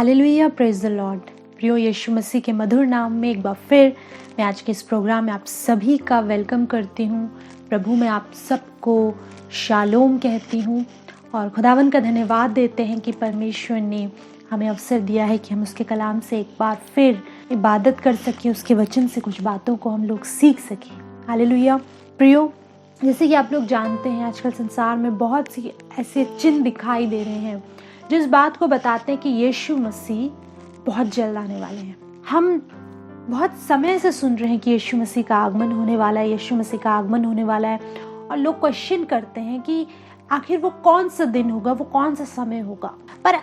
Hallelujah, praise the Lord. प्रियो यीशु मसीह के मधुर नाम में एक बार फिर मैं आज के इस प्रोग्राम में आप सभी का वेलकम करती हूँ। प्रभु में आप सबको शालोम कहती हूँ और खुदावन का धन्यवाद देते हैं कि परमेश्वर ने हमें अवसर दिया है कि हम उसके कलाम से एक बार फिर इबादत कर सकें, उसके वचन से कुछ बातों को हम लोग सीख सकें। हालेलुया। प्रियो, जैसे कि आप लोग जानते हैं आजकल संसार में बहुत सी ऐसे चिन्ह दिखाई दे रहे हैं जो इस बात को बताते हैं कि यीशु मसीह बहुत जल्द आने वाले हैं। हम बहुत समय से सुन रहे हैं कि यीशु मसीह का आगमन होने वाला है, यीशु मसीह का आगमन होने वाला है, और लोग क्वेश्चन करते हैं कि आखिर वो कौन सा दिन होगा, वो कौन सा समय होगा। पर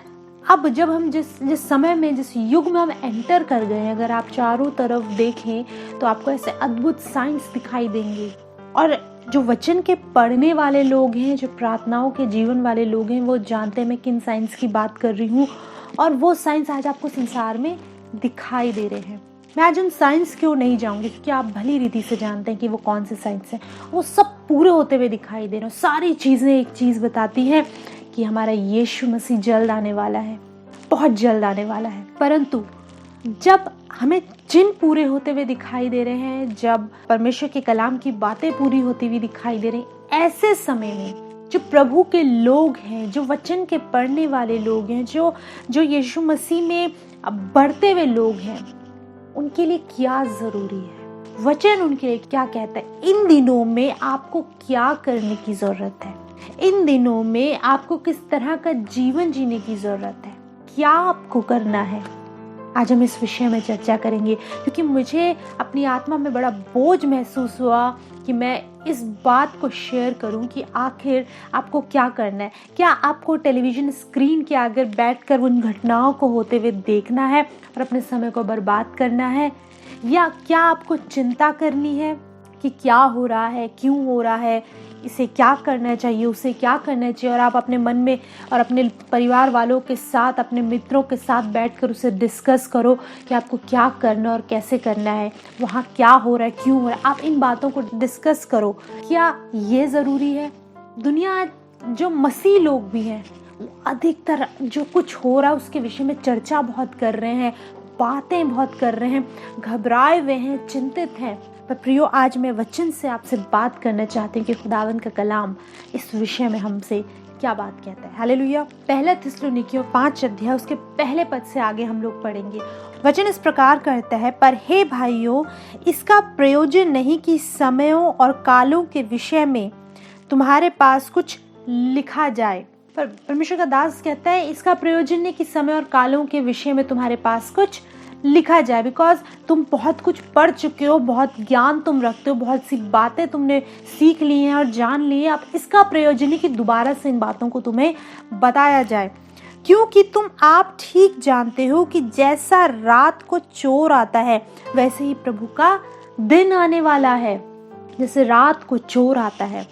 अब जब हम जिस समय में, जिस युग में हम एंटर कर गए हैं, अगर आप चारों तरफ देखें तो आपको ऐसे अद्भुत साइंस दिखाई देंगे। और जो वचन के पढ़ने वाले लोग हैं, जो प्रार्थनाओं के जीवन वाले लोग हैं, वो जानते हैं मैं किन साइंस की बात कर रही हूँ। और वो साइंस आज आपको संसार में दिखाई दे रहे हैं। मैं आज उन साइंस क्यों नहीं जाऊंगी, क्योंकि आप भली रीति से जानते हैं कि वो कौन से साइंस हैं। वो सब पूरे होते हुए दिखाई दे रहे हैं। सारी चीज़ें एक चीज़ बताती हैं कि हमारा यीशु मसीह जल्द आने वाला है, बहुत जल्द आने वाला है। परंतु जब हमें चिन्ह पूरे होते हुए दिखाई दे रहे हैं, जब परमेश्वर के कलाम की बातें पूरी होती हुई दिखाई दे रही, ऐसे समय में जो प्रभु के लोग हैं, जो वचन के पढ़ने वाले लोग हैं, जो यीशु मसीह में बढ़ते हुए लोग हैं, उनके लिए क्या जरूरी है, वचन उनके लिए क्या कहता है, इन दिनों में आपको क्या करने की जरूरत है, इन दिनों में आपको किस तरह का जीवन जीने की जरूरत है, क्या आपको करना है। आज हम इस विषय में चर्चा करेंगे, क्योंकि मुझे अपनी आत्मा में बड़ा बोझ महसूस हुआ कि मैं इस बात को शेयर करूं कि आखिर आपको क्या करना है। क्या आपको टेलीविजन स्क्रीन के आगे बैठकर उन घटनाओं को होते हुए देखना है और अपने समय को बर्बाद करना है, या क्या आपको चिंता करनी है कि क्या हो रहा है, क्यों हो रहा है, इसे क्या करना चाहिए, उसे क्या करना चाहिए, और आप अपने मन में और अपने परिवार वालों के साथ, अपने मित्रों के साथ बैठकर उसे डिस्कस करो कि आपको क्या करना और कैसे करना है, वहाँ क्या हो रहा है, क्यों हो रहा है। आप इन बातों को डिस्कस करो। क्या ये ज़रूरी है? दुनिया, जो मसीह लोग भी हैं, अधिकतर जो कुछ हो रहा है उसके विषय में चर्चा बहुत कर रहे हैं, बातें बहुत कर रहे हैं, घबराए हुए हैं, चिंतित हैं। पर प्रियो, आज मैं वचन से आपसे बात करना चाहती हूँ कि खुदावन का कलाम इस विषय में हमसे क्या बात कहता है। हालेलुया। पहला थिस्सलुनीकियों 5 अध्याय उसके पहले पद से आगे हम लोग पढ़ेंगे। वचन इस प्रकार कहता है, पर हे भाइयों, इसका प्रयोजन नहीं कि समयों और कालों के विषय में तुम्हारे पास कुछ लिखा जाए। पर परमेश्वर का दास कहता है, इसका प्रयोजन नहीं कि समय और कालों के विषय में तुम्हारे पास कुछ लिखा जाए, बिकॉज तुम बहुत कुछ पढ़ चुके हो, बहुत ज्ञान तुम रखते हो, बहुत सी बातें तुमने सीख ली हैं और जान ली हैं। अब इसका प्रयोजन है कि दोबारा से इन बातों को तुम्हें बताया जाए, क्योंकि तुम आप ठीक जानते हो कि जैसा रात को चोर आता है, वैसे ही प्रभु का दिन आने वाला है। जैसे रात को चोर आता है,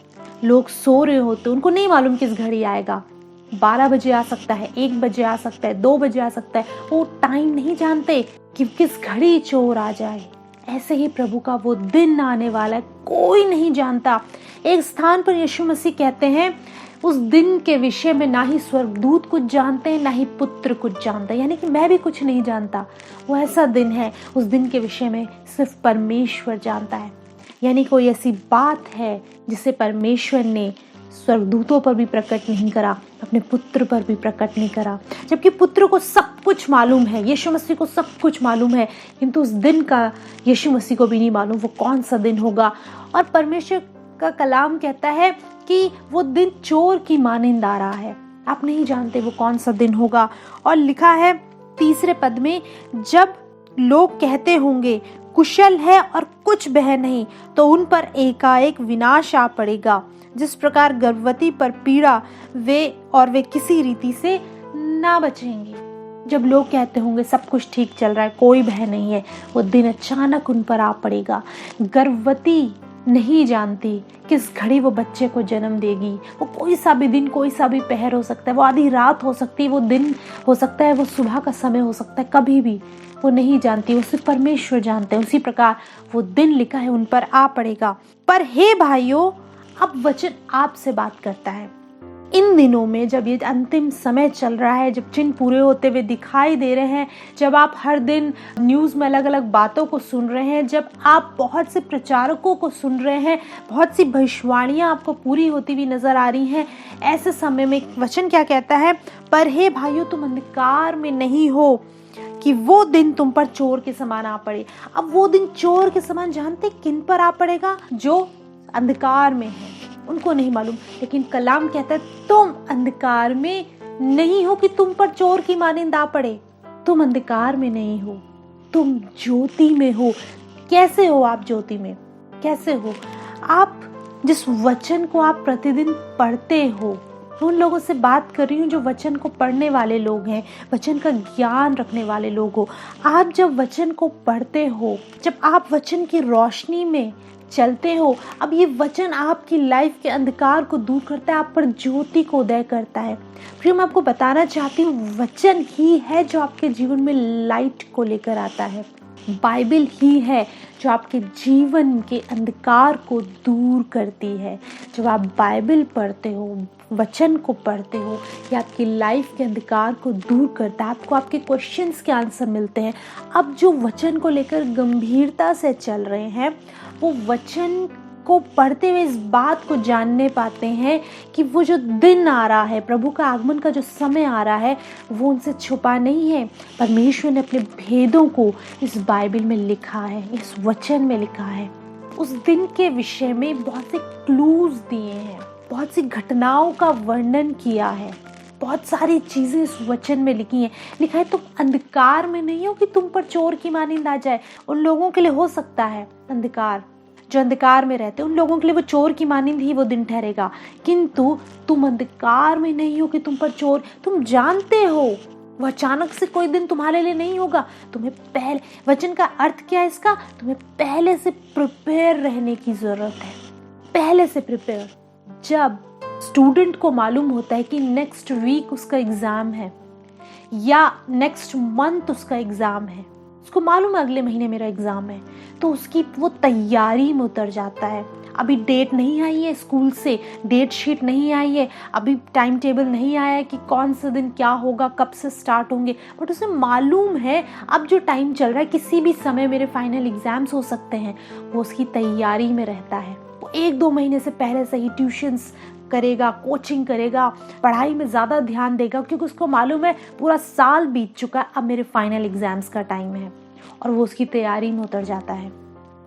लोग सो रहे होते, उनको नहीं मालूम किस घड़ी आएगा, 12 बजे आ सकता है, 1 बजे आ सकता है, 2 बजे आ सकता है, वो टाइम नहीं जानते कि किस घड़ी चोर आ जाए। ऐसे ही प्रभु का वो दिन आने वाला है, कोई नहीं जानता। एक स्थान पर यीशु मसीह कहते हैं, उस दिन के विषय में ना ही स्वर्गदूत कुछ जानते हैं, ना ही पुत्र कुछ जानता है, यानी कि मैं भी कुछ नहीं जानता। वो ऐसा दिन है, उस दिन के विषय में सिर्फ परमेश्वर जानता है। यानी कोई ऐसी बात है जिसे परमेश्वर ने स्वर्गदूतों पर भी प्रकट नहीं करा, अपने पुत्र पर भी प्रकट नहीं करा, जबकि पुत्र को सब कुछ मालूम है, यीशु मसीह को सब कुछ मालूम है, किंतु उस दिन का यीशु मसीह को भी नहीं मालूम वो कौन सा दिन होगा। और परमेश्वर का कलाम कहता है कि वो दिन चोर की मानिंद आ रहा है, आप नहीं जानते वो कौन सा दिन होगा। और लिखा है 3 पद में, जब लोग कहते होंगे कुशल है और कुछ बह नहीं, तो उन पर एकाएक विनाश आ पड़ेगा। जिस प्रकार गर्भवती पर पीड़ा, वे किसी रीति से ना बचेंगे। जब लोग कहते होंगे सब कुछ ठीक चल रहा है, कोई भय नहीं है, वो दिन अचानक उन पर आ पड़ेगा। गर्भवती नहीं जानती किस घड़ी वो बच्चे को जन्म देगी। वो कोई सा भी दिन, कोई सा भी पहर हो सकता है, वो आधी रात हो सकती है, वो दिन हो सकता है, वो सुबह का समय हो सकता है, कभी भी वो नहीं जानती, वो सिर्फ परमेश्वर जानते हैं। उसी प्रकार वो दिन लिखा है उन पर आ पड़ेगा। पर हे भाइयों, अब वचन आपसे बात करता है, इन दिनों में जब ये अंतिम समय चल रहा है, जब चिन्ह पूरे होते हुए दिखाई दे रहे हैं, जब आप हर दिन न्यूज़ में अलग अलग बातों को सुन रहे हैं, जब आप बहुत से प्रचारकों को सुन रहे हैं, बहुत सी भविष्यवाणियाँ आपको पूरी होती हुई नजर आ रही हैं, ऐसे समय में वचन क्या कहता है, पर हे भाइयों तुम अंधकार में नहीं हो कि वो दिन तुम पर चोर के समान आ पड़े। अब वो दिन चोर के समान जानते किन पर आ पड़ेगा? जो अंधकार में है, उनको नहीं मालूम। लेकिन कलाम कहता है तुम अंधकार में नहीं हो कि तुम पर चोर की मानिंद आ पड़े। तुम अंधकार में नहीं हो, तुम ज्योति में हो। कैसे हो आप ज्योति में? कैसे हो आप? जिस वचन को आप प्रतिदिन पढ़ते हो, उन लोगों से बात कर रही हूँ जो वचन को पढ़ने वाले लोग हैं, वचन का ज्ञान रखने वाले लोग हो। आप जब वचन को पढ़ते हो, जब आप वचन की रोशनी में चलते हो, अब ये वचन आपकी लाइफ के अंधकार को दूर करता है, आप पर ज्योति को उदय करता है। फिर मैं आपको बताना चाहती हूँ, वचन ही है जो आपके जीवन में लाइट को लेकर आता है। बाइबल ही है जो आपके जीवन के अंधकार को दूर करती है। जब आप बाइबल पढ़ते हो, वचन को पढ़ते हो, ये आपकी लाइफ के अंधकार को दूर करता है। आपको आपके क्वेश्चंस के आंसर मिलते हैं। अब जो वचन को लेकर गंभीरता से चल रहे हैं, वो वचन को पढ़ते हुए इस बात को जानने पाते हैं कि वो जो दिन आ रहा है, प्रभु का आगमन का जो समय आ रहा है, वो उनसे छुपा नहीं है। परमेश्वर ने अपने भेदों को इस बाइबल में लिखा है, इस वचन में लिखा है। उस दिन के विषय में बहुत से क्लूज दिए हैं, बहुत सी घटनाओं का वर्णन किया है, बहुत सारी चीजें इस वचन में लिखी हैं। लिखा है तुम अंधकार में नहीं हो कि तुम पर चोर की मानिंद आ जाए। उन लोगों के लिए हो सकता है अंधकार, जो अंधकार में रहते हैं, उन लोगों के लिए वो चोर की मानिंद ही वो दिन ठहरेगा। किंतु तुम अंधकार में नहीं हो कि तुम पर चोर, तुम जानते हो वो अचानक से कोई दिन तुम्हारे लिए नहीं होगा। तुम्हें पहले, वचन का अर्थ क्या है इसका? तुम्हें पहले से प्रिपेयर रहने की जरूरत है। पहले से प्रिपेयर। जब स्टूडेंट को मालूम होता है कि नेक्स्ट वीक उसका एग्जाम है या नेक्स्ट मंथ उसका एग्जाम है, उसको मालूम है अगले महीने मेरा एग्जाम है, तो उसकी वो तैयारी में उतर जाता है। अभी डेट नहीं आई है स्कूल से, डेट शीट नहीं आई है, अभी टाइम टेबल नहीं आया है कि कौन सा दिन क्या होगा, कब से स्टार्ट होंगे, बट उसे मालूम है अब जो टाइम चल रहा है किसी भी समय मेरे फाइनल एग्जाम्स हो सकते हैं। वो उसकी तैयारी में रहता है। वो 1-2 महीने से पहले से ही ट्यूशन्स करेगा, कोचिंग करेगा, पढ़ाई में ज़्यादा ध्यान देगा, क्योंकि उसको मालूम है पूरा साल बीत चुका है, अब मेरे फाइनल एग्जाम्स का टाइम है, और वो उसकी तैयारी में उतर जाता है।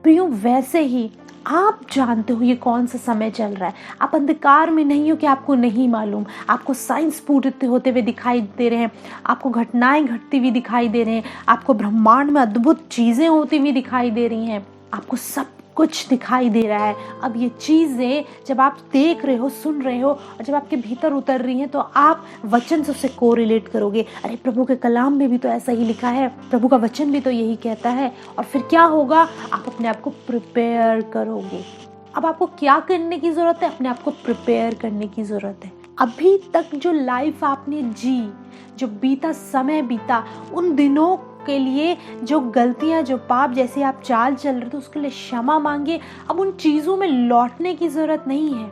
प्रियो, वैसे ही आप जानते हो ये कौन सा समय चल रहा है। आप अंधकार में नहीं हो कि आपको नहीं मालूम। आपको साइंस पूरे होते हुए दिखाई दे रहे हैं, आपको घटनाएं घटती हुई दिखाई दे रहे हैं, आपको ब्रह्मांड में अद्भुत चीज़ें होती हुई दिखाई दे रही हैं, आपको सब कुछ दिखाई दे रहा है। अब ये चीज़ें जब आप देख रहे हो, सुन रहे हो, और जब आपके भीतर उतर रही हैं, तो आप वचन से उससे कोरिलेट करोगे। अरे प्रभु के कलाम में भी तो ऐसा ही लिखा है, प्रभु का वचन भी तो यही कहता है। और फिर क्या होगा? आप अपने आप को प्रिपेयर करोगे। अब आपको क्या करने की ज़रूरत है? अपने आप को प्रिपेयर करने की ज़रूरत है। अभी तक जो लाइफ आपने जी, जो बीता समय बीता, उन दिनों के लिए जो गलतियां, जो पाप जैसे आप चाल चल रहे थे, उसके लिए क्षमा मांगे। अब उन चीज़ों में लौटने की ज़रूरत नहीं है,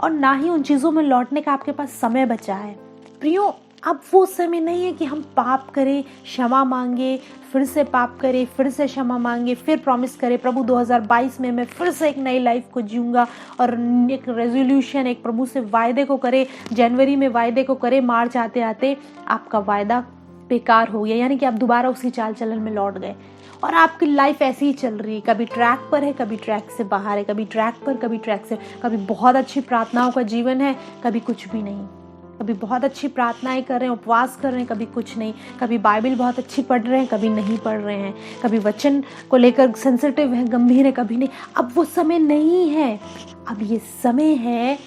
और ना ही उन चीज़ों में लौटने का आपके पास समय बचा है। प्रियो, अब वो समय नहीं है कि हम पाप करें, क्षमा मांगे, फिर से पाप करें, फिर से क्षमा मांगे, फिर प्रॉमिस करें प्रभु 2022 में मैं फिर से एक नई लाइफ को जीऊंगा, और एक रेजोल्यूशन, एक प्रभु से वायदे को करे, जनवरी में वायदे को करे, मार्च आते आते आपका वायदा बेकार हो गया, यानी कि आप दोबारा उसी चाल चलन में लौट गए, और आपकी लाइफ ऐसी ही चल रही है। कभी ट्रैक पर है, कभी ट्रैक से बाहर है, कभी ट्रैक पर, कभी ट्रैक से, कभी बहुत अच्छी प्रार्थनाओं का जीवन है, कभी कुछ भी नहीं, कभी बहुत अच्छी प्रार्थनाएं कर रहे हैं, उपवास कर रहे हैं, कभी कुछ नहीं, कभी बाइबल बहुत अच्छी पढ़ रहे हैं, कभी नहीं पढ़ रहे हैं, कभी वचन को लेकर सेंसिटिव है, गंभीर है, कभी नहीं। अब वो समय नहीं है, अब ये समय है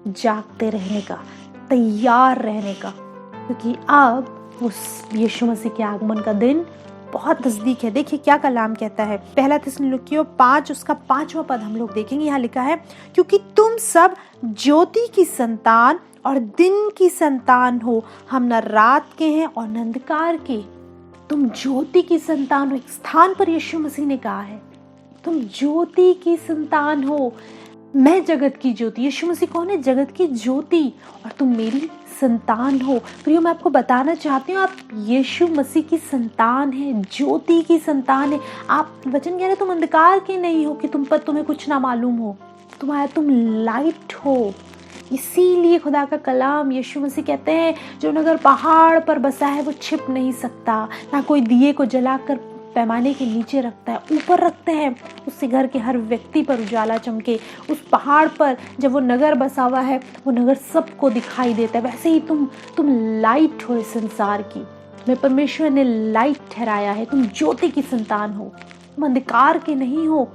जागते रहने का, तैयार रहने का, क्योंकि अब उस यीशु मसीह के आगमन का दिन बहुत नजदीक है। देखिए क्या कलाम कहता है, 1 थिस्सलुनीकियों 5 उसका 5वां पद हम लोग देखेंगे। यहाँ लिखा है, क्योंकि तुम सब ज्योति की संतान और दिन की संतान हो, हम न रात के हैं और न अंधकार के। तुम ज्योति की संतान हो। एक स्थान पर यीशु मसीह ने कहा है तुम ज्योति की संतान हो। मैं जगत की ज्योति, यीशु मसीह कौन है? जगत की ज्योति, और तुम मेरी संतान हो। प्रियो, मैं आपको बताना चाहती हूँ, आप यीशु मसीह की संतान है, ज्योति की संतान है। आप, वचन कह रहे तुम अंधकार के नहीं हो कि तुम्हें कुछ ना मालूम हो, तुम लाइट हो। इसीलिए खुदा का कलाम यीशु मसीह कहते हैं, जो नगर पहाड़ पर बसा है वो छिप नहीं सकता, ना कोई दिए को जलाकर पैमाने के नीचे रखता है, ऊपर रखते हैं, उससे घर के हर व्यक्ति पर उजाला चमके। उस पहाड़ पर जब वो नगर बसा हुआ है, वो नगर सबको दिखाई देता है। वैसे ही तुम लाइट हो इस संसार की, तुम्हें परमेश्वर ने लाइट ठहराया है, तुम ज्योति की संतान हो, तुम अंधकार के नहीं हो।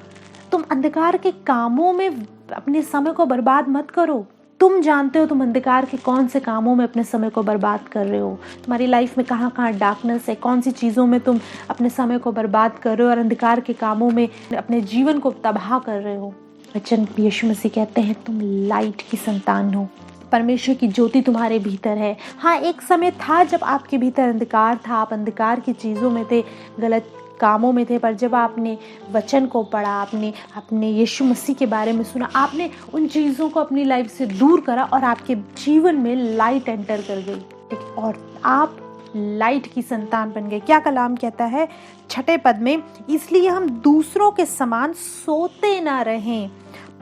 तुम अंधकार के कामों में अपने समय को बर्बाद मत करो। तुम जानते हो तुम अंधकार के कौन से कामों में अपने समय को बर्बाद कर रहे हो। तुम्हारी लाइफ में कहाँ कहाँ डार्कनेस है, कौन सी चीज़ों में तुम अपने समय को बर्बाद कर रहे हो और अंधकार के कामों में अपने जीवन को तबाह कर रहे हो। वचन यीशु मसीह कहते हैं तुम लाइट की संतान हो, परमेश्वर की ज्योति तुम्हारे भीतर है। हाँ, एक समय था जब आपके भीतर अंधकार था, आप अंधकार की चीज़ों में थे, गलत कामों में थे, पर जब आपने वचन को पढ़ा, आपने यीशु मसीह के बारे में सुना, आपने उन चीज़ों को अपनी लाइफ से दूर करा और आपके जीवन में लाइट एंटर कर गई, ठीक, और आप लाइट की संतान बन गए। क्या कलाम कहता है 6 पद में, इसलिए हम दूसरों के समान सोते ना रहें,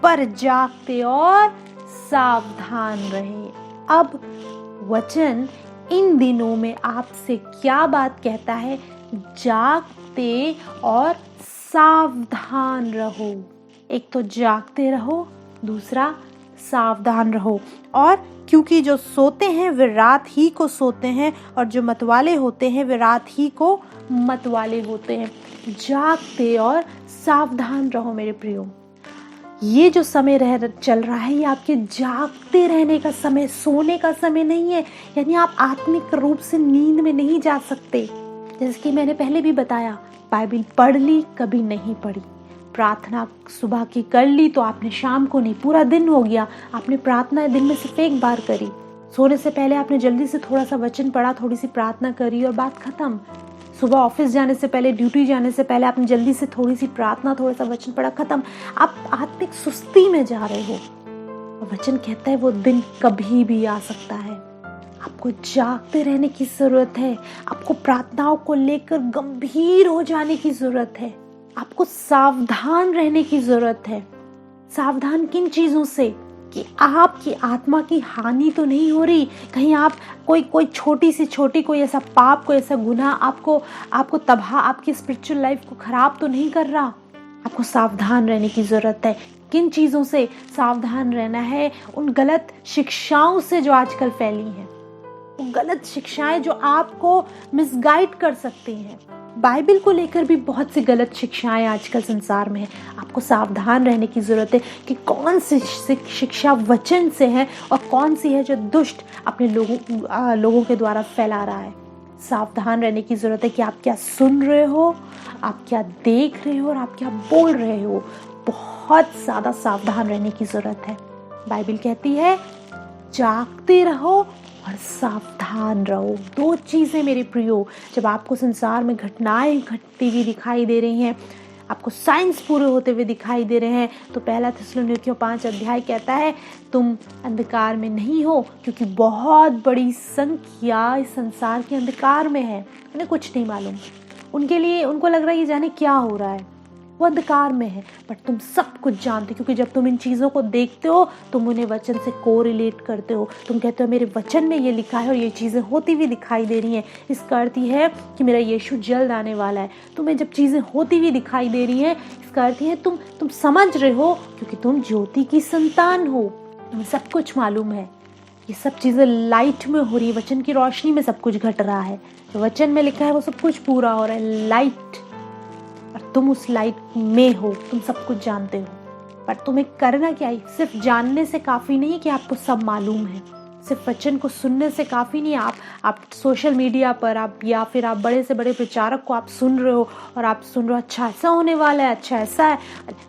पर जागते और सावधान रहें। अब वचन इन दिनों में आपसे क्या बात कहता है? जागते और सावधान रहो। एक तो जागते रहो, दूसरा सावधान रहो। और क्योंकि जो सोते हैं वे रात ही को सोते हैं, और जो मतवाले होते हैं वे रात ही को मतवाले होते हैं। जागते और सावधान रहो मेरे प्रियो। ये जो समय चल रहा है, ये आपके जागते रहने का समय, सोने का समय नहीं है। यानी आप आत्मिक रूप से नींद में नहीं जा सकते। जैसे कि मैंने पहले भी बताया, बाइबल पढ़ ली, कभी नहीं पढ़ी, प्रार्थना सुबह की कर ली तो आपने शाम को नहीं, पूरा दिन हो गया, आपने प्रार्थना दिन में सिर्फ एक बार करी। सोने से पहले आपने जल्दी से थोड़ा सा वचन पढ़ा, थोड़ी सी प्रार्थना करी और बात खत्म। सुबह ऑफिस जाने से पहले, ड्यूटी जाने से पहले आपने जल्दी से थोड़ी सी प्रार्थना, थोड़ा सा वचन पढ़ा, खत्म। आप आत्मिक सुस्ती में जा रहे हो। वचन कहता है वो दिन कभी भी आ सकता है। आपको जागते रहने की जरूरत है। आपको प्रार्थनाओं को लेकर गंभीर हो जाने की जरूरत है। आपको सावधान रहने की जरूरत है। सावधान किन चीजों से? कि आपकी आत्मा की हानि तो नहीं हो रही, कहीं आप कोई छोटी सी छोटी कोई ऐसा पाप, कोई ऐसा गुनाह आपको तबाह, आपकी स्पिरिचुअल लाइफ को खराब तो नहीं कर रहा। आपको सावधान रहने की जरूरत है। किन चीजों से सावधान रहना है? उन गलत शिक्षाओं से जो आजकल फैली हैं, उन गलत शिक्षाएं जो आपको मिसगाइड कर सकती हैं। बाइबल को लेकर भी बहुत सी गलत शिक्षाएं आजकल संसार में है। आपको सावधान रहने की जरूरत है कि कौन सी शिक्षा वचन से है और कौन सी है जो दुष्ट अपने लोगों के द्वारा फैला रहा है। सावधान रहने की जरूरत है कि आप क्या सुन रहे हो, आप क्या देख रहे हो और आप क्या बोल रहे हो। बहुत ज्यादा सावधान रहने की जरूरत है। बाइबल कहती है जागते रहो और सावधान रहो। 2 चीजें मेरे प्रियो, जब आपको संसार में घटनाएं घटती हुई दिखाई दे रही हैं, आपको साइंस पूरे होते हुए दिखाई दे रहे हैं, तो 1 थिस्सलुनीकियों 5 अध्याय कहता है तुम अंधकार में नहीं हो, क्योंकि बहुत बड़ी संख्या इस संसार के अंधकार में है। उन्हें कुछ नहीं मालूम, उनको लग रहा है ये जाने क्या हो रहा है, वो अंधकार में है। बट तुम सब कुछ जानते हो, क्योंकि जब तुम इन चीज़ों को देखते हो तुम उन्हें वचन से कोरिलेट करते हो। तुम कहते हो मेरे वचन में ये लिखा है और ये चीज़ें होती हुई दिखाई दे रही हैं, इसका अर्थ ये है कि मेरा यीशु जल्द आने वाला है। तुम्हें जब चीज़ें होती हुई दिखाई दे रही हैं, इसका अर्थ है तुम समझ रहे हो, क्योंकि तुम ज्योति की संतान हो, तुम्हें सब कुछ मालूम है। ये सब चीज़ें लाइट में हो रही है, वचन की रोशनी में सब कुछ घट रहा है। तो वचन में लिखा है वो सब कुछ पूरा हो रहा है, लाइट, और तुम उस लाइट में हो, तुम सब कुछ जानते हो। पर तुम्हें करना क्या है? सिर्फ जानने से काफ़ी नहीं कि आपको सब मालूम है, सिर्फ वचन को सुनने से काफ़ी नहीं। आप सोशल मीडिया पर या फिर आप बड़े से बड़े प्रचारक को आप सुन रहे हो और आप सुन रहे हो अच्छा ऐसा होने वाला है, अच्छा ऐसा है,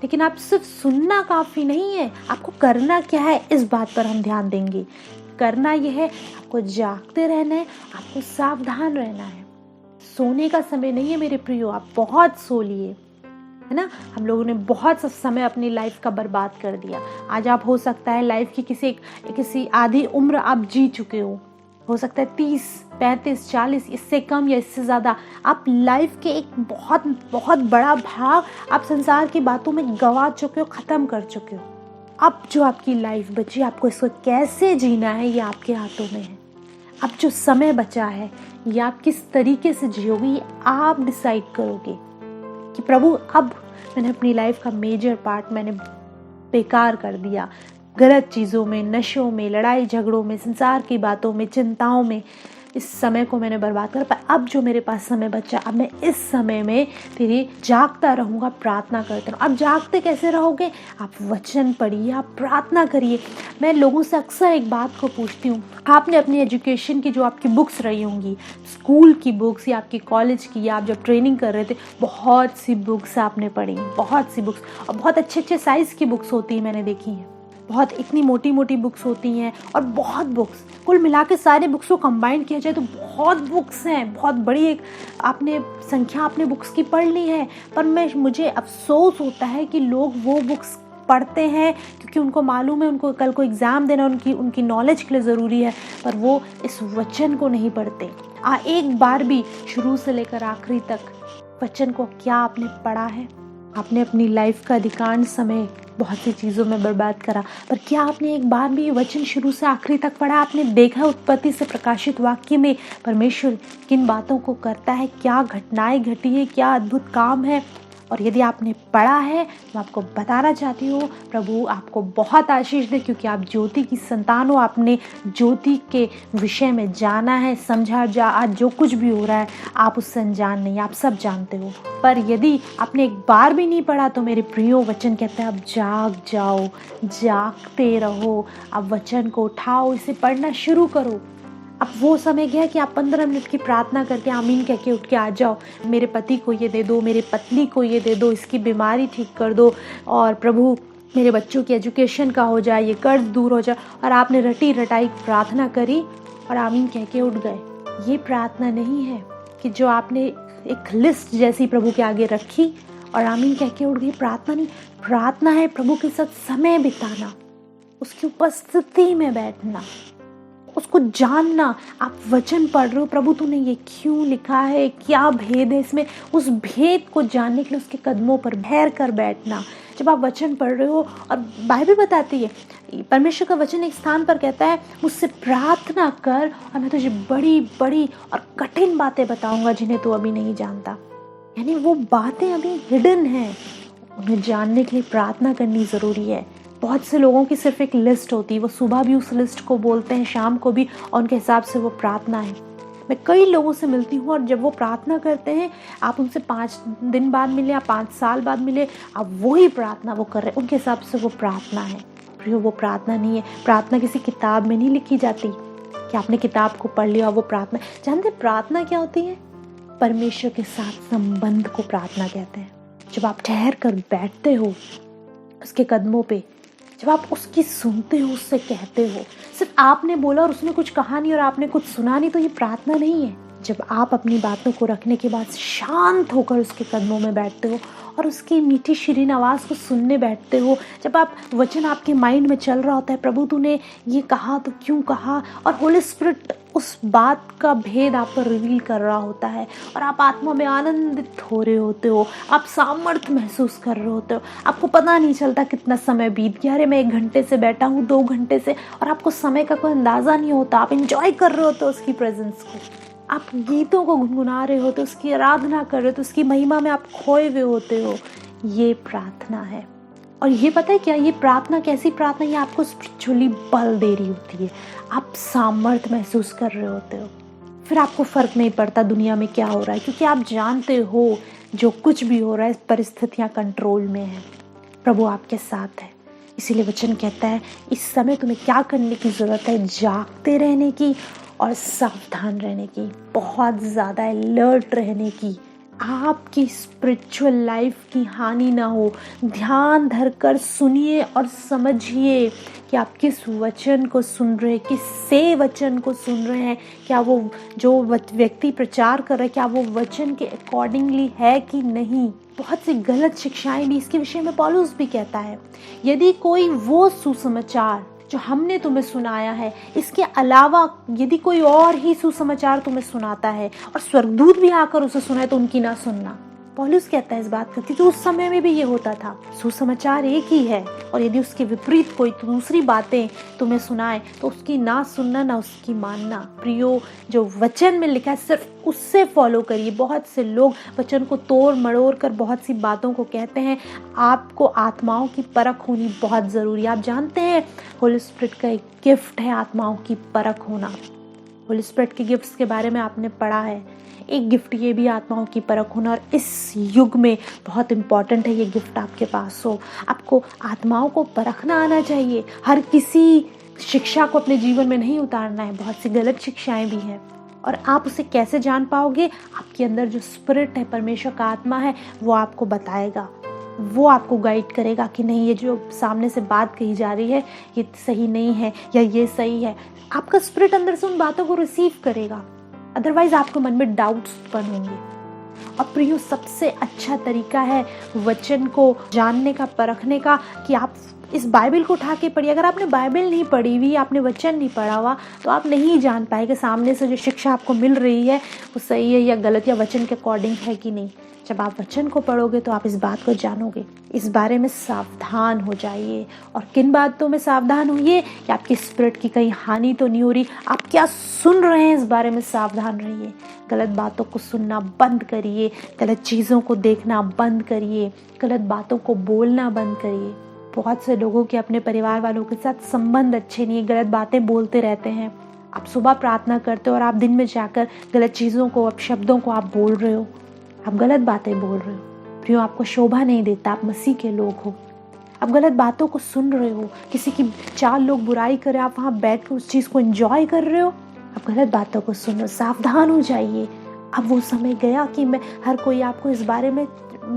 लेकिन आप सिर्फ सुनना काफ़ी नहीं है। आपको करना क्या है, इस बात पर हम ध्यान देंगे। करना यह है, आपको जागते रहना है, आपको सावधान रहना है। सोने का समय नहीं है मेरे प्रियो, आप बहुत सो लिए, है ना। हम लोगों ने बहुत सा समय अपनी लाइफ का बर्बाद कर दिया। आज आप हो सकता है लाइफ की किसी आधी उम्र आप जी चुके हो सकता है 30, 35, 40, इससे कम या इससे ज़्यादा। आप लाइफ के एक बहुत बहुत बड़ा भाग आप संसार की बातों में गंवा चुके हो, ख़त्म कर चुके हो। अब जो आपकी लाइफ बची, आपको इसको कैसे जीना है ये आपके हाथों में है। अब जो समय बचा है ये आप किस तरीके से जियोगे ये आप डिसाइड करोगे कि प्रभु अब मैंने अपनी लाइफ का मेजर पार्ट मैंने बेकार कर दिया, गलत चीज़ों में, नशों में, लड़ाई झगड़ों में, संसार की बातों में, चिंताओं में इस समय को मैंने बर्बाद कर। पर अब जो मेरे पास समय बचा, अब मैं इस समय में तेरी जागता रहूँगा, प्रार्थना करते रहूँ। अब जागते कैसे रहोगे? आप वचन पढ़िए, आप प्रार्थना करिए। मैं लोगों से अक्सर एक बात को पूछती हूँ, आपने अपनी एजुकेशन की जो आपकी बुक्स रही होंगी, स्कूल की बुक्स या आपकी कॉलेज की, या आप जब ट्रेनिंग कर रहे थे, बहुत सी बुक्स आपने पढ़ी, बहुत सी बुक्स, और बहुत अच्छे अच्छे साइज़ की बुक्स होती हैं, मैंने देखी हैं। बहुत इतनी मोटी मोटी बुक्स होती हैं और बहुत बुक्स, कुल मिला के सारे बुक्स को कंबाइन किया जाए तो बहुत बुक्स हैं, बहुत बड़ी एक आपने संख्या आपने बुक्स की पढ़ ली है। पर मुझे अफसोस होता है कि लोग वो बुक्स पढ़ते हैं क्योंकि उनको मालूम है उनको कल को एग्ज़ाम देना उनकी नॉलेज के लिए ज़रूरी है, पर वो इस वचन को नहीं पढ़ते। एक बार भी शुरू से लेकर आखिरी तक वचन को क्या आपने पढ़ा है? आपने अपनी लाइफ का अधिकांश समय बहुत सी चीज़ों में बर्बाद करा, पर क्या आपने एक बार भी वचन शुरू से आखिरी तक पढ़ा? आपने देखा उत्पत्ति से प्रकाशित वाक्य में परमेश्वर किन बातों को करता है, क्या घटनाएं घटी है, क्या अद्भुत काम है? और यदि आपने पढ़ा है तो आपको बताना चाहती हूँ, प्रभु आपको बहुत आशीष दे, क्योंकि आप ज्योति की संतान हो। आपने ज्योति के विषय में जाना है, समझा। आज जो कुछ भी हो रहा है आप उससे अनजान नहीं, आप सब जानते हो। पर यदि आपने एक बार भी नहीं पढ़ा तो मेरे प्रियो, वचन कहता है अब जाग जाओ, जागते रहो। अब वचन को उठाओ, इसे पढ़ना शुरू करो। अब वो समय गया कि आप 15 मिनट की प्रार्थना करके आमीन कह के उठ के आ जाओ, मेरे पति को ये दे दो, मेरे पत्नी को ये दे दो, इसकी बीमारी ठीक कर दो, और प्रभु मेरे बच्चों की एजुकेशन का हो जाए, ये कर्ज दूर हो जाए। और आपने रटी रटाई प्रार्थना करी और आमीन कह के उठ गए। ये प्रार्थना नहीं है कि जो आपने एक लिस्ट जैसी प्रभु के आगे रखी और आमीन कह के उठ गई। प्रार्थना नहीं, प्रार्थना है प्रभु के साथ समय बिताना, उसकी उपस्थिति में बैठना, उसको जानना। आप वचन पढ़ रहे हो, प्रभु तूने ये क्यों लिखा है, क्या भेद है इसमें, उस भेद को जानने के लिए उसके कदमों पर ठहर कर बैठना। जब आप वचन पढ़ रहे हो, और बाइबल बताती है, परमेश्वर का वचन एक स्थान पर कहता है मुझसे प्रार्थना कर और मैं तुझे बड़ी बड़ी और कठिन बातें बताऊंगा जिन्हें तू अभी नहीं जानता। यानी वो बातें अभी हिडन हैं, उन्हें जानने के लिए प्रार्थना करनी ज़रूरी है। बहुत से लोगों की सिर्फ एक लिस्ट होती है, वो सुबह भी उस लिस्ट को बोलते हैं, शाम को भी, और उनके हिसाब से वो प्रार्थना है। मैं कई लोगों से मिलती हूँ और जब वो प्रार्थना करते हैं, आप उनसे 5 दिन बाद मिले या 5 साल बाद मिले, आप वही प्रार्थना वो कर रहे हैं, उनके हिसाब से वो प्रार्थना है। फिर वो प्रार्थना नहीं है। प्रार्थना किसी किताब में नहीं लिखी जाती कि आपने किताब को पढ़ लिया और वो प्रार्थना। जानते प्रार्थना क्या होती है? परमेश्वर के साथ संबंध को प्रार्थना कहते हैं। जब आप ठहर कर बैठते हो उसके कदमों पे, जब आप उसकी सुनते हो, उससे कहते हो, सिर्फ आपने बोला और उसने कुछ कहा नहीं और आपने कुछ सुना नहीं, तो ये प्रार्थना नहीं है। जब आप अपनी बातों को रखने के बाद शांत होकर उसके कदमों में बैठते हो और उसकी मीठी शीरीन आवाज़ को सुनने बैठते हो, जब आप वचन आपके माइंड में चल रहा होता है, प्रभु तूने ये कहा तो क्यों कहा, और होली स्पिरिट उस बात का भेद आप पर रिवील कर रहा होता है और आप आत्मा में आनंदित हो रहे होते हो, आप सामर्थ्य महसूस कर रहे होते हो, आपको पता नहीं चलता कितना समय बीत गया। अरे मैं 1 घंटे से बैठा हूँ, 2 घंटे से, और आपको समय का कोई अंदाज़ा नहीं होता। आप इंजॉय कर रहे होते हो उसकी प्रेजेंस को, आप गीतों को गुनगुना रहे होते हो, उसकी आराधना कर रहे हो, तो उसकी महिमा में आप खोए हुए होते हो। ये प्रार्थना है। और ये पता है क्या, ये प्रार्थना कैसी प्रार्थना, ये आपको स्पिरिचुअली बल दे रही होती है। आप सामर्थ्य महसूस कर रहे होते हो, फिर आपको फर्क नहीं पड़ता दुनिया में क्या हो रहा है, क्योंकि आप जानते हो जो कुछ भी हो रहा है परिस्थितियां कंट्रोल में है, प्रभु आपके साथ है। इसीलिए वचन कहता है इस समय तुम्हें क्या करने की जरूरत है? जागते रहने की और सावधान रहने की, बहुत ज़्यादा अलर्ट रहने की। आपकी स्पिरिचुअल लाइफ की हानि ना हो, ध्यान धरकर सुनिए और समझिए कि आप किस वचन को सुन रहे हैं, किससे वचन को सुन रहे हैं। क्या वो जो व्यक्ति प्रचार कर रहे हैं, क्या वो वचन के अकॉर्डिंगली है कि नहीं? बहुत सी गलत शिक्षाएं भी इसके विषय में पौलुस भी कहता है। यदि कोई वो सुसमाचार जो हमने तुम्हें सुनाया है, इसके अलावा यदि कोई और ही सुसमाचार तुम्हें सुनाता है और स्वर्गदूत भी आकर उसे सुनाए तो उनकी ना सुनना। पौलुस कहता है इस बात का, क्योंकि उस समय में भी ये होता था। सुसमाचार एक ही है, और यदि उसके विपरीत कोई दूसरी बातें तुम्हें सुनाए तो उसकी ना सुनना ना उसकी मानना। प्रियो, जो वचन में लिखा है सिर्फ उससे फॉलो करिए। बहुत से लोग वचन को तोड़ मड़ोड़ कर बहुत सी बातों को कहते हैं। आपको आत्माओं की परख होनी बहुत ज़रूरी है। आप जानते हैं होली स्पिरिट का एक गिफ्ट है आत्माओं की परख होना। होली स्पिरिट के गिफ्ट्स के बारे में आपने पढ़ा है। एक गिफ्ट ये भी आत्माओं की परख होना, और इस युग में बहुत इम्पॉर्टेंट है ये गिफ्ट आपके पास हो। आपको आत्माओं को परखना आना चाहिए। हर किसी शिक्षा को अपने जीवन में नहीं उतारना है, बहुत सी गलत शिक्षाएं भी हैं। और आप उसे कैसे जान पाओगे? आपके अंदर जो स्पिरिट है, परमेश्वर का आत्मा है, वो आपको बताएगा, वो आपको गाइड करेगा कि नहीं, ये जो सामने से बात कही जा रही है ये सही नहीं है या ये सही है। आपका स्पिरिट अंदर से उन बातों को रिसीव करेगा, अदरवाइज आपके मन में डाउट्स उत्पन्न होंगे। और प्रियो, सबसे अच्छा तरीका है वचन को जानने का, परखने का, कि आप इस बाइबल को उठा के पढ़िए। अगर आपने बाइबल नहीं पढ़ी हुई, आपने वचन नहीं पढ़ा हुआ, तो आप नहीं जान पाएंगे सामने से जो शिक्षा आपको मिल रही है वो सही है या गलत, या वचन के अकॉर्डिंग है कि नहीं। जब आप वचन को पढ़ोगे तो आप इस बात को जानोगे। इस बारे में सावधान हो जाइए। और किन बातों में सावधान होइए कि आपकी स्पिरिट की कहीं हानि तो नहीं हो रही। आप क्या सुन रहे हैं इस बारे में सावधान रहिए। गलत बातों को सुनना बंद करिए, गलत चीज़ों को देखना बंद करिए, गलत बातों को बोलना बंद करिए। बहुत से लोगों के अपने परिवार वालों के साथ संबंध अच्छे नहीं है, गलत बातें बोलते रहते हैं। आप सुबह प्रार्थना करते हो और आप दिन में जाकर गलत चीज़ों को, अपशब्दों को आप बोल रहे हो, आप गलत बातें बोल रहे हो। प्रियो, आपको शोभा नहीं देता। आप मसीह के लोग हो, आप गलत बातों को सुन रहे हो। किसी की 4 लोग बुराई करे, आप वहाँ बैठ कर उस चीज़ को एंजॉय कर रहे हो, आप गलत बातों को सुन रहे हो। सावधान हो जाइए। अब वो समय गया कि मैं हर कोई आपको इस बारे में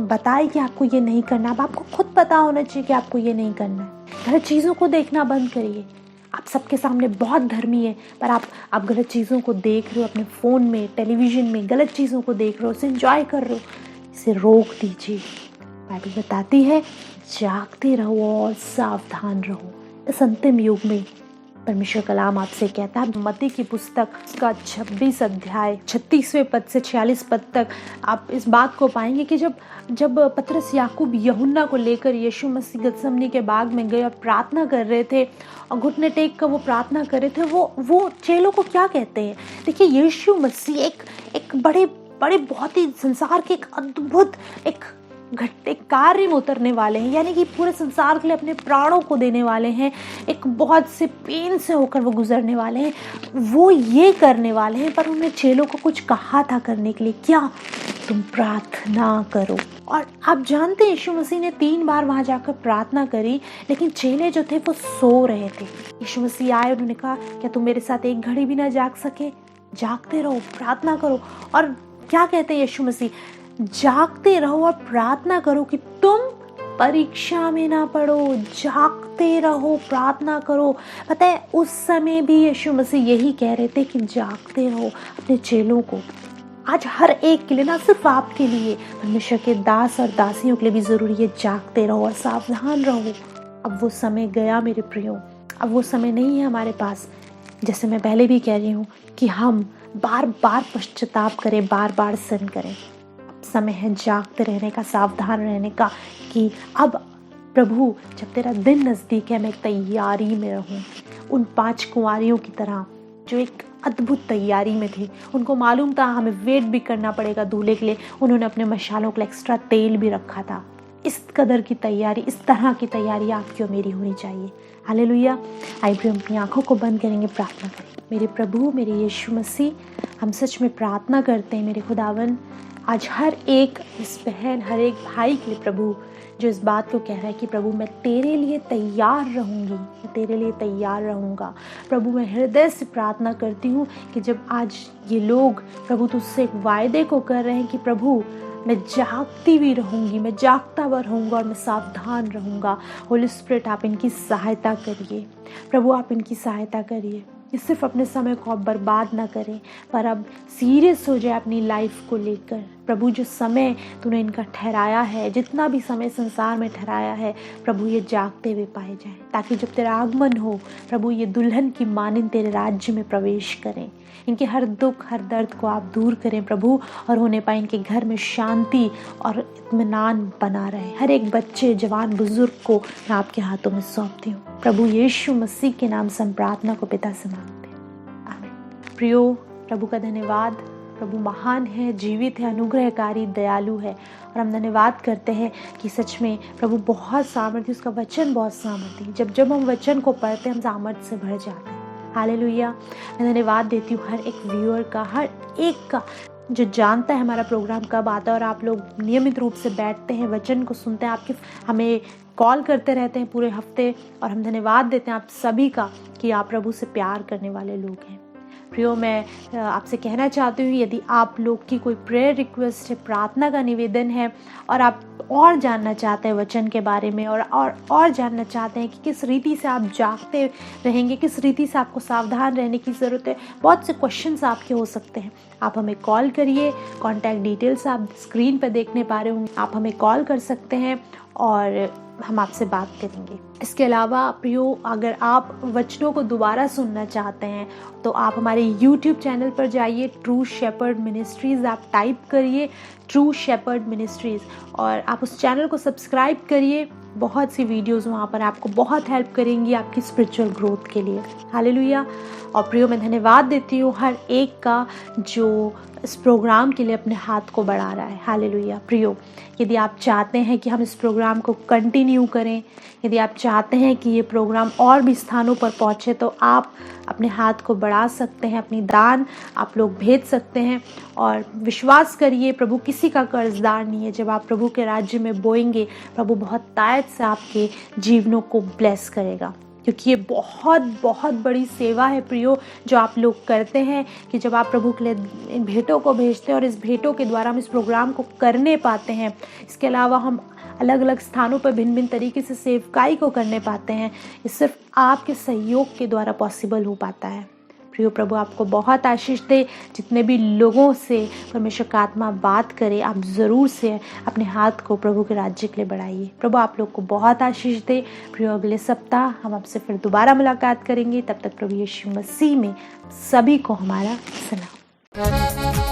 बताए कि आपको ये नहीं करना। अब आपको खुद पता होना चाहिए कि आपको ये नहीं करना है। गलत चीज़ों को देखना बंद करिए। आप सबके सामने बहुत धर्मी है, पर आप गलत चीज़ों को देख रहे हो, अपने फ़ोन में, टेलीविज़न में गलत चीज़ों को देख रहे हो, उसे एंजॉय कर रहे हो। इसे रोक दीजिए। बाइबल बताती है जागते रहो और सावधान रहो। इस अंतिम युग में परमेश्वर कलाम आपसे कहता है, मत्ती की पुस्तक का 26 अध्याय 36वें पद से 46 पद तक आप इस बात को पाएंगे कि जब पतरस, याकूब, यूहन्ना को लेकर यीशु मसीह गतसमनी के बाग में गए और प्रार्थना कर रहे थे और घुटने टेक कर वो प्रार्थना कर रहे थे, वो चेलों को क्या कहते हैं? देखिए, यीशु मसीह एक बड़े बहुत ही संसार के एक अद्भुत एक कार्य में उतरने वाले हैं, यानी कि पूरे संसार के लिए अपने प्राणों को देने वाले हैं। एक बहुत से पेन से होकर वो गुजरने वाले हैं, वो ये करने वाले हैं। पर उन्हें चेलों को कुछ कहा था करने के लिए, क्या? तुम प्रार्थना करो। और आप जानते हैं यीशु मसीह ने 3 बार वहाँ जाकर प्रार्थना करी, लेकिन चेले जो थे वो सो रहे थे। यीशु मसीह आए, उन्होंने कहा, क्या तुम मेरे साथ एक घड़ी भी ना जाग सके? जागते रहो, प्रार्थना करो। और क्या कहते हैं यीशु मसीह? जागते रहो और प्रार्थना करो कि तुम परीक्षा में ना पड़ो। जागते रहो, प्रार्थना करो। पता है, उस समय भी यीशु मसीह यही कह रहे थे कि जागते रहो अपने चेलों को। आज हर एक के लिए, ना सिर्फ आपके लिए, परमेश्वर के दास और दासियों के लिए भी जरूरी है जागते रहो और सावधान रहो। अब वो समय गया मेरे प्रियो, अब वो समय नहीं है हमारे पास। जैसे मैं पहले भी कह रही हूँ कि हम बार बार पश्चाताप करें, बार बार सिन करें। समय है जागते रहने का, सावधान रहने का, कि अब प्रभु जब तेरा दिन नज़दीक है, मैं तैयारी में रहूं। उन 5 कुंवारियों की तरह जो एक अद्भुत तैयारी में थे, उनको मालूम था हमें वेट भी करना पड़ेगा दूल्हे के लिए। उन्होंने अपने मशालों के लिए एक्स्ट्रा तेल भी रखा था। इस कदर की तैयारी, इस तरह की तैयारी आपकी और मेरी होनी चाहिए। हालेलुया। आइए हम अपनी आंखों को बंद करेंगे, प्रार्थना करें। मेरे प्रभु, मेरे यीशु मसीह, हम सच में प्रार्थना करते हैं मेरे खुदावन, आज हर एक इस बहन, हर एक भाई के लिए प्रभु, जो इस बात को कह रहा है कि प्रभु मैं तेरे लिए तैयार रहूँगी, मैं तेरे लिए तैयार रहूँगा। प्रभु, मैं हृदय से प्रार्थना करती हूँ कि जब आज ये लोग प्रभु तुझसे एक वायदे को कर रहे हैं कि प्रभु मैं जागती भी रहूँगी, मैं जागता हुआ रहूँगा और मैं सावधान रहूँगा। होली स्पिरिट, आप इनकी सहायता करिए प्रभु, आप इनकी सहायता करिए कि सिर्फ अपने समय को आप बर्बाद ना करें, पर अब सीरियस हो जाए अपनी लाइफ को लेकर। प्रभु जो समय तूने इनका ठहराया है, जितना भी समय संसार में ठहराया है प्रभु, ये जागते हुए पाए जाएं, ताकि जब तेरा आगमन हो प्रभु ये दुल्हन की मानिन तेरे राज्य में प्रवेश करें। इनके हर दुख हर दर्द को आप दूर करें प्रभु, और होने पाए इनके घर में शांति और इत्मीनान बना रहे। हर एक बच्चे जवान बुजुर्ग को मैं आपके हाथों में सौंपती हूँ प्रभु यीशु मसीह के नाम से प्रार्थना को पिता से मांगते हैं, आमीन। प्रियो, प्रभु का धन्यवाद। प्रभु महान है, जीवित है, अनुग्रहकारी, दयालु है, और हम धन्यवाद करते हैं कि सच में प्रभु बहुत सामर्थ्य, उसका वचन बहुत सामर्थ्य। जब हम वचन को पढ़ते हैं हम सामर्थ्य से भर जाते हैं। हालेलुया। मैं धन्यवाद देती हूँ हर एक व्यूअर का, हर एक का जो जानता है हमारा प्रोग्राम कब आता है, और आप लोग नियमित रूप से बैठते हैं, वचन को सुनते हैं, आपके हमें कॉल करते रहते हैं पूरे हफ्ते, और हम धन्यवाद देते हैं आप सभी का कि आप प्रभु से प्यार करने वाले लोग हैं। प्रियो, मैं आपसे कहना चाहती हूँ, यदि आप लोग की कोई प्रेयर रिक्वेस्ट है, प्रार्थना का निवेदन है, और आप और जानना चाहते हैं वचन के बारे में, और जानना चाहते हैं कि किस रीति से आप जागते रहेंगे, किस रीति से आपको सावधान रहने की ज़रूरत है, बहुत से क्वेश्चंस आपके हो सकते हैं, आप हमें कॉल करिए। कॉन्टैक्ट डिटेल्स आप स्क्रीन पर देखने पा रहे होंगे, आप हमें कॉल कर सकते हैं और हम आपसे बात करेंगे। इसके अलावा प्रियो, अगर आप वचनों को दोबारा सुनना चाहते हैं तो आप हमारे YouTube चैनल पर जाइए, ट्रू शेपर्ड मिनिस्ट्रीज़ आप टाइप करिए, ट्रू शेपर्ड मिनिस्ट्रीज़, और आप उस चैनल को सब्सक्राइब करिए। बहुत सी वीडियोस वहाँ पर आपको बहुत हेल्प करेंगी आपकी स्पिरिचुअल ग्रोथ के लिए। हालेलुया। और प्रियो, मैं धन्यवाद देती हूँ हर एक का जो इस प्रोग्राम के लिए अपने हाथ को बढ़ा रहा है। हालेलुया। प्रियो, यदि आप चाहते हैं कि हम इस प्रोग्राम को कंटिन्यू करें, यदि आप चाहते हैं कि ये प्रोग्राम और भी स्थानों पर पहुँचे, तो आप अपने हाथ को बढ़ा सकते हैं, अपनी दान आप लोग भेज सकते हैं। और विश्वास करिए, प्रभु किसी का कर्जदार नहीं है। जब आप प्रभु के राज्य में बोएंगे, प्रभु बहुत तायत से आपके जीवनों को ब्लेस करेगा, क्योंकि ये बहुत बहुत बड़ी सेवा है प्रियो जो आप लोग करते हैं, कि जब आप प्रभु के लिए इन भेंटों को भेजते हैं और इस भेंटों के द्वारा हम इस प्रोग्राम को करने पाते हैं। इसके अलावा हम अलग अलग स्थानों पर भिन्न भिन्न तरीके से सेवकाई को करने पाते हैं। ये सिर्फ आपके सहयोग के द्वारा पॉसिबल हो पाता है। प्रियो, प्रभु आपको बहुत आशीष दे। जितने भी लोगों से परमेश्वर का आत्मा बात करे, आप ज़रूर से अपने हाथ को प्रभु के राज्य के लिए बढ़ाइए। प्रभु आप लोग को बहुत आशीष दे। प्रियो, अगले सप्ताह हम आपसे फिर दोबारा मुलाकात करेंगे। तब तक प्रभु यीशु मसीह में सभी को हमारा सलाम।